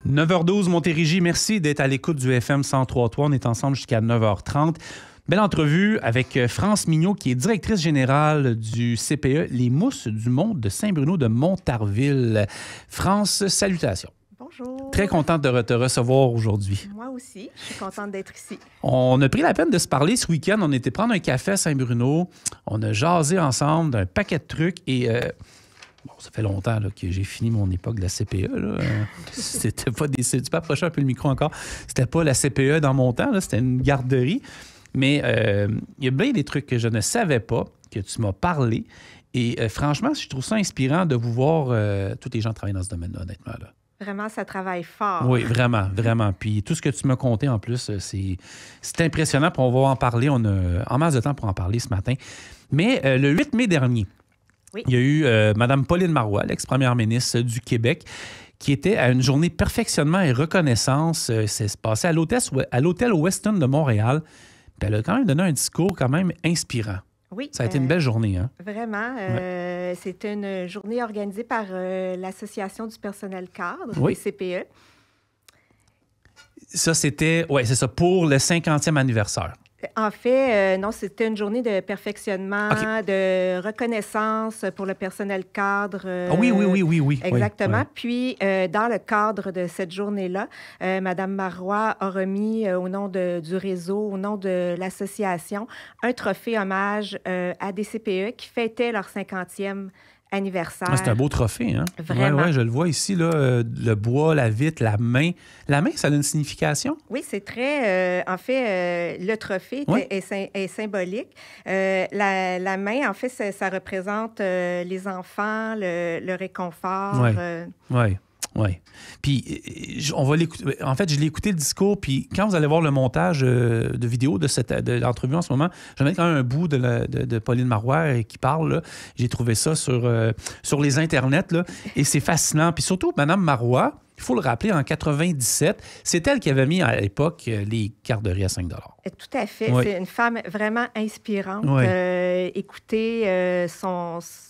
9h12, Montérégie, merci d'être à l'écoute du FM 103.3. On est ensemble jusqu'à 9h30. Belle entrevue avec France Mignot, qui est directrice générale du CPE Les Mousses du Monde de Saint-Bruno de Montarville. France, salutations. Bonjour. Très contente de te recevoir aujourd'hui. Moi aussi, je suis contente d'être ici. On a pris la peine de se parler ce week-end. On était prendre un café à Saint-Bruno. On a jasé ensemble d'un paquet de trucs et... Bon, ça fait longtemps là, que j'ai fini mon époque de la CPE. Là. C'était pas des... Tu peux approcher un peu le micro encore. C'était pas la CPE dans mon temps. Là. C'était une garderie. Mais il y a bien des trucs que je ne savais pas, que tu m'as parlé. Et franchement, je trouve ça inspirant de vous voir tous les gens travailler dans ce domaine-là, honnêtement. Là. Vraiment, ça travaille fort. Oui, vraiment, vraiment. Puis tout ce que tu m'as conté en plus, c'est impressionnant. Puis on va en parler. On a en masse de temps pour en parler ce matin. Mais le 8 mai dernier, oui. Il y a eu Mme Pauline Marois, l'ex-première ministre du Québec, qui était à une journée perfectionnement et reconnaissance. Ça se passait à l'hôtel Weston de Montréal. Puis elle a quand même donné un discours quand même inspirant. Oui. Ça a été une belle journée, hein? Vraiment. C'était une journée organisée par l'Association du personnel cadre, oui. les CPE. Ça, c'était... Oui, c'est ça, pour le 50e anniversaire. En fait, non, c'était une journée de perfectionnement, okay. De reconnaissance pour le personnel cadre. Oui. Exactement. Oui. Puis, dans le cadre de cette journée-là, Mme Marois a remis au nom du réseau, au nom de l'association, un trophée hommage à des CPE qui fêtaient leur 50e anniversaire. Ah, c'est un beau trophée, hein? Vraiment. Oui, je le vois ici, là, le bois, la vitre, la main. La main, ça a une signification? Oui, c'est très... en fait, le trophée est symbolique. La main, en fait, ça représente les enfants, le réconfort. Oui. Puis, on va l'écouter. En fait, je l'ai écouté le discours, puis quand vous allez voir le montage de vidéo de l'entrevue en ce moment, je vais mettre quand même un bout de Pauline Marois qui parle. Là. J'ai trouvé ça sur les internets, là, et c'est fascinant. Puis surtout, Mme Marois, il faut le rappeler, en 97, c'est elle qui avait mis à l'époque les garderies à 5 $. Tout à fait. Oui. C'est une femme vraiment inspirante. Oui. Écouter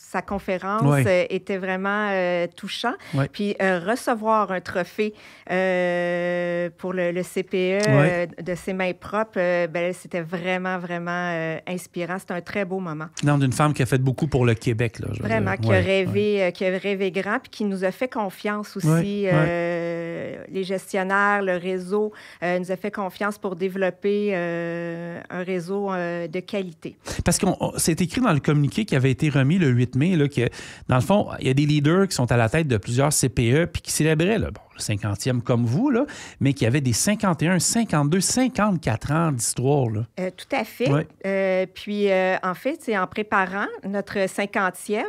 sa conférence était vraiment touchant. Oui. Puis recevoir un trophée pour le CPE de ses mains propres, c'était vraiment, vraiment inspirant. C'était un très beau moment. Non, d'une femme qui a fait beaucoup pour le Québec. Là, vraiment, qui a rêvé grand, puis qui nous a fait confiance aussi. Les gestionnaires, le réseau, nous a fait confiance pour développer un réseau de qualité. Parce que c'est écrit dans le communiqué qui avait été remis le 8 mai, là, que dans le fond, il y a des leaders qui sont à la tête de plusieurs CPE puis qui célébraient le 50e comme vous, là, mais qui avaient des 51, 52, 54 ans d'histoire. Là. Tout à fait. Oui. Puis, en fait, c'est en préparant notre 50e,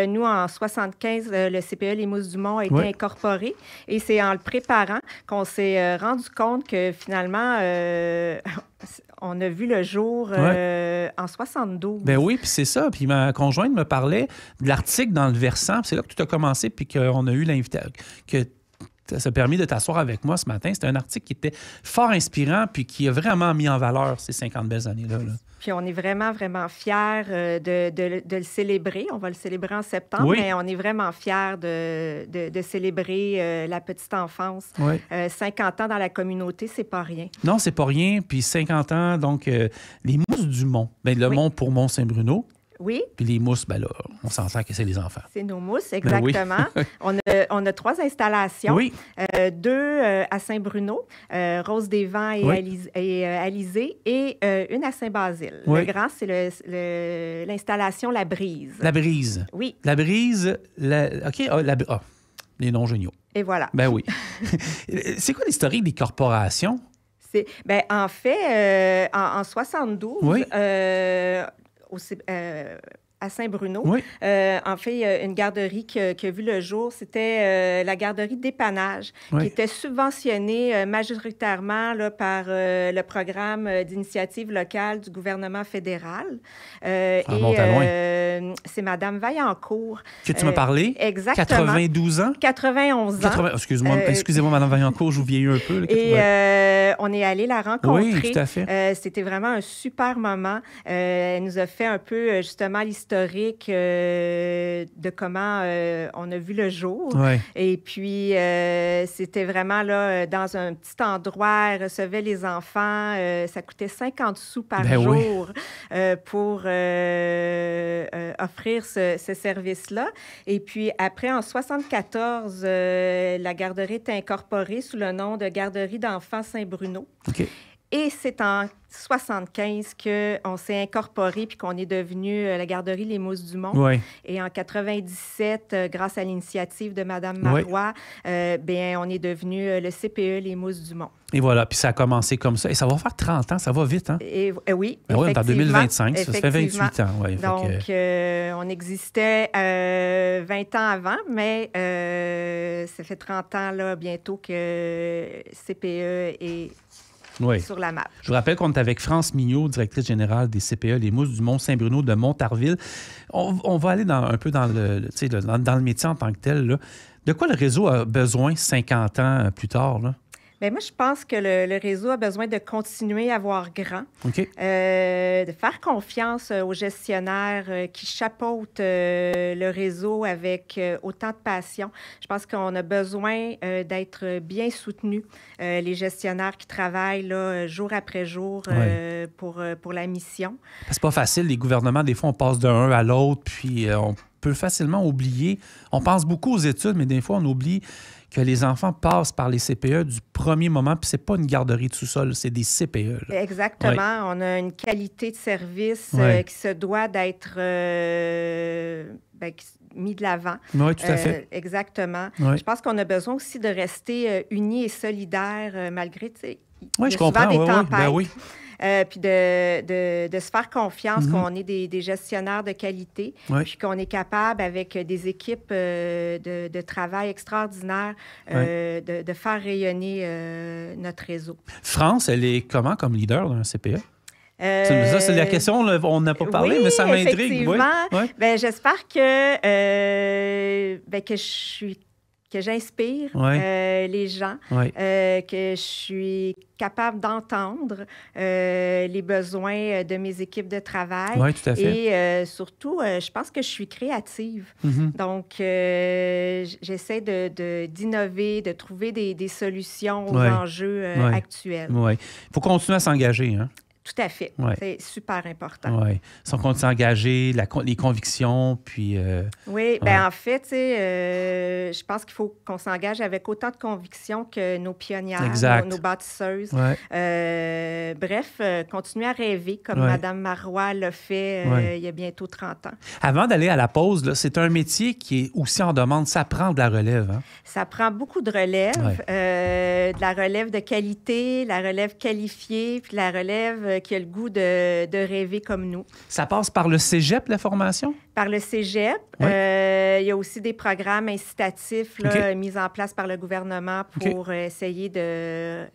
nous, en 75, le CPE Les Mousses du Mont a été incorporé. Et c'est en le préparant qu'on s'est rendu compte que finalement, on a vu le jour en 72. Ben oui, puis c'est ça. Puis ma conjointe me parlait de l'article dans le Versant. C'est là que tout a commencé, puis qu'on a eu l'invitation. Ça a permis de t'asseoir avec moi ce matin. C'était un article qui était fort inspirant puis qui a vraiment mis en valeur ces 50 belles années-là. Là. Puis on est vraiment, vraiment fiers de le célébrer. On va le célébrer en septembre, mais on est vraiment fiers de célébrer la petite enfance. 50 ans dans la communauté, c'est pas rien. Non, c'est pas rien. Puis 50 ans, donc, les Mousses du Mont. Bien, le Mont pour Mont-Saint-Bruno. Oui. Puis les mousses, ben là, on s'entend que c'est les enfants. C'est nos mousses, exactement. On a 3 installations. Oui. 2 à Saint-Bruno, Rose des Vents et Alizé, et une à Saint-Basile. Oui. Le grand, c'est l'installation La Brise. La Brise. Oui. La Brise, OK, les noms géniaux. Et voilà. Ben oui. C'est quoi l'historique des corporations? En fait, en 72, à Saint-Bruno. En fait, une garderie qui a vu le jour, c'était la garderie d'épanage, qui était subventionnée majoritairement là, par le programme d'initiative locale du gouvernement fédéral. C'est Mme Vaillancourt. Que tu m'as parlé? Exactement. 92 ans? 91 ans. Excusez-moi, Mme Vaillancourt, je vous vieillis un peu. Là, on est allé la rencontrer. Oui, tout à fait. C'était vraiment un super moment. Elle nous a fait un peu, justement, l'histoire historique de comment on a vu le jour. Ouais. Et puis, c'était vraiment là, dans un petit endroit, elle recevait les enfants. Ça coûtait 50 sous par jour pour offrir ce service-là. Et puis, après, en 1974, la garderie est incorporée sous le nom de Garderie d'enfants Saint-Bruno. OK. Et c'est en 1975 qu'on s'est incorporé puis qu'on est devenu la garderie Les Mousses-du-Mont. Oui. Et en 1997, grâce à l'initiative de Mme Marois, bien, on est devenu le CPE Les Mousses-du-Mont. Et voilà, puis ça a commencé comme ça. Et ça va faire 30 ans, ça va vite, hein? Et, oui, ben oui, en 2025, ça fait 28 ans. Ouais, donc, on existait 20 ans avant, mais ça fait 30 ans, là, bientôt, que CPE est sur la map. Je vous rappelle qu'on est avec France Mignot, directrice générale des CPE Les Mousses-du-Mont Saint-Bruno de Montarville. On va aller un peu dans le métier en tant que tel, là. De quoi le réseau a besoin 50 ans plus tard, là? Bien, moi, je pense que le réseau a besoin de continuer à voir grand, OK. De faire confiance aux gestionnaires qui chapeautent le réseau avec autant de passion. Je pense qu'on a besoin d'être bien soutenus, les gestionnaires qui travaillent là, jour après jour pour la mission. C'est pas facile. Les gouvernements, des fois, on passe d'un à l'autre, puis on peut facilement oublier. On pense beaucoup aux études, mais des fois, on oublie que les enfants passent par les CPE du premier moment, puis c'est pas une garderie de sous-sol, c'est des CPE. Là. Exactement. Ouais. On a une qualité de service qui se doit d'être mis de l'avant. Oui, tout à fait. Exactement. Ouais. Je pense qu'on a besoin aussi de rester unis et solidaires malgré, tu sais, oui, je comprends. Des tempêtes. Ben oui. Puis de se faire confiance qu'on est des gestionnaires de qualité, puis qu'on est capable, avec des équipes de travail extraordinaires, de faire rayonner notre réseau. France, elle est comment comme leader d'un CPE? Ça, c'est la question, on n'a pas parlé, mais ça m'intrigue. Oui. Bien, j'espère que j'inspire les gens, que je suis capable d'entendre les besoins de mes équipes de travail. Oui, tout à fait. Et surtout, je pense que je suis créative. Donc, j'essaie d'innover, de trouver des solutions aux enjeux actuels. Oui. Il faut continuer à s'engager, hein? Tout à fait. C'est super important. Oui. Si on continue à engager, les convictions, puis... oui, bien en fait, je pense qu'il faut qu'on s'engage avec autant de conviction que nos pionnières, nos bâtisseuses. Bref, continuer à rêver comme Mme Marois l'a fait il y a bientôt 30 ans. Avant d'aller à la pause, là, c'est un métier qui est aussi en demande. Ça prend de la relève. Hein? Ça prend beaucoup de relève, de la relève de qualité, la relève qualifiée, puis la relève qui a le goût de rêver comme nous. Ça passe par le cégep, la formation? Par le cégep. Il y a aussi des programmes incitatifs mis en place par le gouvernement pour essayer de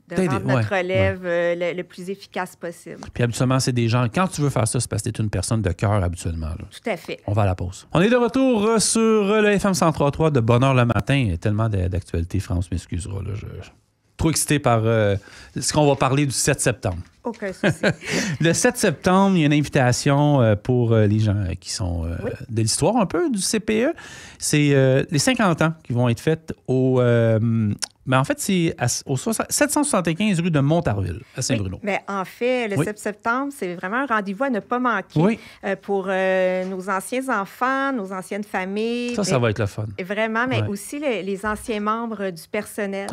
rendre notre relève le plus efficace possible. Puis habituellement, c'est des gens... Quand tu veux faire ça, c'est parce que tu es une personne de cœur, habituellement. Là. Tout à fait. On va à la pause. On est de retour sur le FM 103.3 de Bonne Heure le matin. Il y a tellement d'actualités, France m'excusera. Là, trop excité par ce qu'on va parler du 7 septembre. Aucun souci. Le 7 septembre, il y a une invitation pour les gens qui sont de l'histoire un peu du CPE. C'est les 50 ans qui vont être faites au... mais en fait, c'est au 775 rue de Montarville, à Saint-Bruno. Oui, mais en fait, le 7 septembre, c'est vraiment un rendez-vous à ne pas manquer pour nos anciens enfants, nos anciennes familles. Ça va être le fun. Vraiment, mais aussi les anciens membres du personnel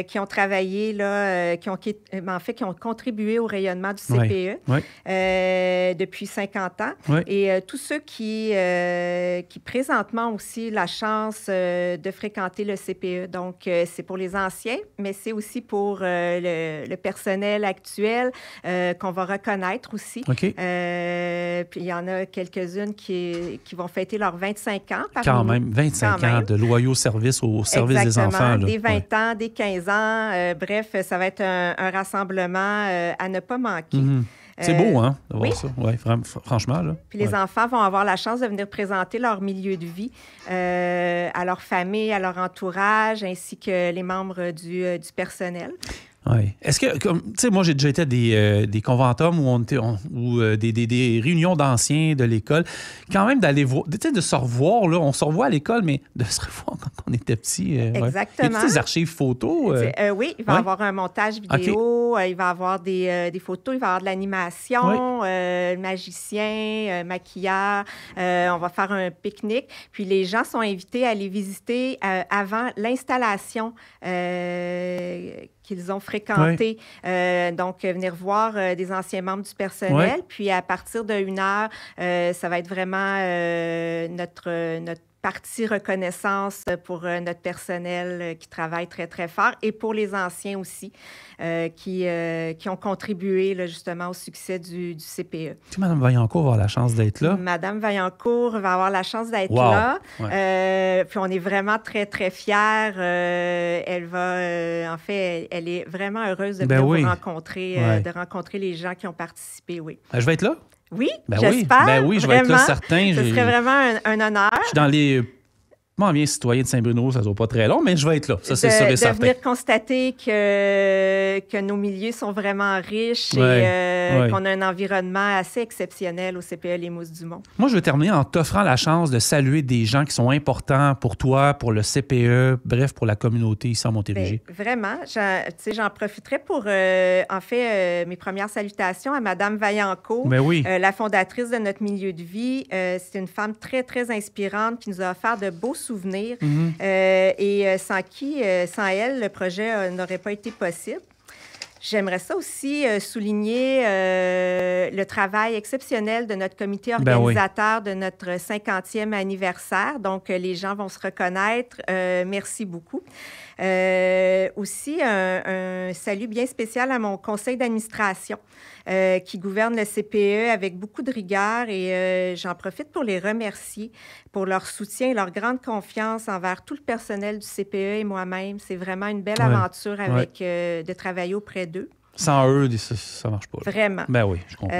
qui ont travaillé, là, qui ont contribué au rayonnement du CPE depuis 50 ans. Et tous ceux qui présentement aussi la chance de fréquenter le CPE. Donc, c'est pour les anciens, mais c'est aussi pour le personnel actuel qu'on va reconnaître aussi. Puis il y en a quelques-unes qui vont fêter leurs 25 ans. Quand même, 25 ans de loyaux services au service des enfants. Là. Des 20 ans, des 15 ans. Bref, ça va être un rassemblement à ne pas manquer. C'est beau, hein, de voir ça. Oui, franchement. Là. Puis les enfants vont avoir la chance de venir présenter leur milieu de vie à leur famille, à leur entourage, ainsi que les membres du personnel. Oui. Est-ce que, tu sais, moi, j'ai déjà été à des conventums où des réunions d'anciens de l'école. Quand même, d'aller voir, tu sais, de se revoir, là, on se revoit à l'école, mais de se revoir quand on était petit. Exactement. Ouais. Y a des archives photos? Oui, il va y avoir un montage vidéo, il va y avoir des photos, il va y avoir de l'animation, magicien, maquilleur. On va faire un pique-nique. Puis les gens sont invités à aller visiter avant l'installation qu'ils ont fréquenté. Donc, venir voir des anciens membres du personnel. Puis, à partir de 1 heure, ça va être vraiment notre partie reconnaissance pour notre personnel qui travaille très, très fort et pour les anciens aussi qui ont contribué là, justement au succès du CPE. Mme Vaillancourt va avoir la chance d'être là. Mme Vaillancourt va avoir la chance d'être là. Puis on est vraiment très, très fiers. Elle va, en fait, elle est vraiment heureuse de venir vous rencontrer, de rencontrer les gens qui ont participé, Je vais être là? Oui, j'espère. Je vais être là, certain. Ce serait vraiment un honneur. Je suis dans les... Moi, bien citoyen de Saint-Bruno, ça ne sera pas très long, mais je vais être là. Ça, c'est sûr et certain. De venir constater que nos milieux sont vraiment riches et qu'on a un environnement assez exceptionnel au CPE Les Mousses-du-Mont. Moi, je veux terminer en t'offrant la chance de saluer des gens qui sont importants pour toi, pour le CPE, bref, pour la communauté ici en Montérégie. Vraiment. J'en profiterai pour, en fait, mes premières salutations à Mme Vaillancourt, la fondatrice de notre milieu de vie. C'est une femme très, très inspirante qui nous a offert de beaux souvenirs et sans elle, le projet n'aurait pas été possible. J'aimerais ça aussi souligner le travail exceptionnel de notre comité organisateur de notre 50e anniversaire. Donc, les gens vont se reconnaître. Merci beaucoup. Aussi, un salut bien spécial à mon conseil d'administration qui gouverne le CPE avec beaucoup de rigueur et j'en profite pour les remercier pour leur soutien et leur grande confiance envers tout le personnel du CPE et moi-même. C'est vraiment une belle aventure avec de travailler auprès d'eux. Sans eux, ça ne marche pas. Là. Vraiment. Ben oui, je comprends.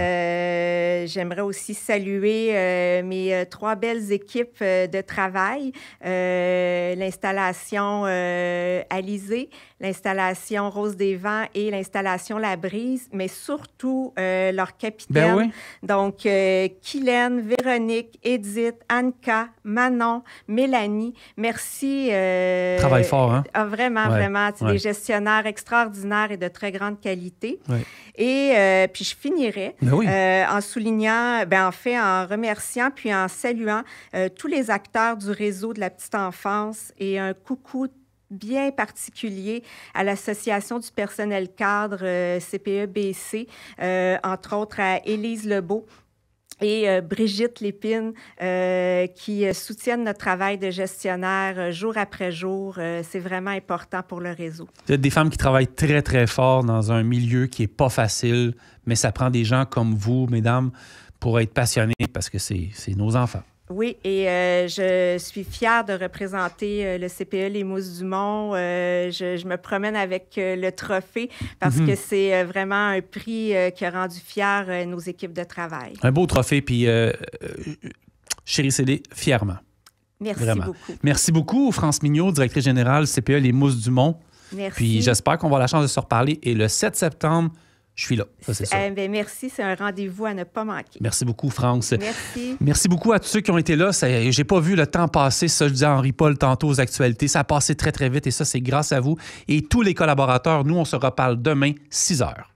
J'aimerais aussi saluer mes 3 belles équipes de travail. L'installation Alizé, l'installation Rose des Vents et l'installation La Brise, mais surtout leur capitaine. Donc, Kylène, Véronique, Edith, Anka, Manon, Mélanie. Merci. Travail fort, hein? Vraiment, vraiment. Des gestionnaires extraordinaires et de très grande qualité. Et puis, je finirai en soulignant, en remerciant puis en saluant tous les acteurs du réseau de la petite enfance et un coucou bien particulier à l'Association du personnel cadre CPE-BC, entre autres à Élise Lebeau et Brigitte Lépine qui soutiennent notre travail de gestionnaire jour après jour. C'est vraiment important pour le réseau. Vous êtes des femmes qui travaillent très, très fort dans un milieu qui n'est pas facile, mais ça prend des gens comme vous, mesdames, pour être passionnés parce que c'est nos enfants. Oui, et je suis fière de représenter le CPE Les Mousses-du-Mont. Je me promène avec le trophée parce que c'est vraiment un prix qui a rendu fiers nos équipes de travail. Un beau trophée, puis chérissez-les fièrement. Merci beaucoup. Merci beaucoup, France Mignot, directrice générale CPE Les Mousses-du-Mont. Merci. Puis j'espère qu'on va avoir la chance de se reparler. Et le 7 septembre, je suis là, ça c'est ça. Merci, c'est un rendez-vous à ne pas manquer. Merci beaucoup, France. Merci. Merci beaucoup à tous ceux qui ont été là. J'ai pas vu le temps passer, ça je disais à Henri-Paul tantôt aux actualités. Ça a passé très, très vite et ça, c'est grâce à vous. Et tous les collaborateurs, nous, on se reparle demain, 6 heures.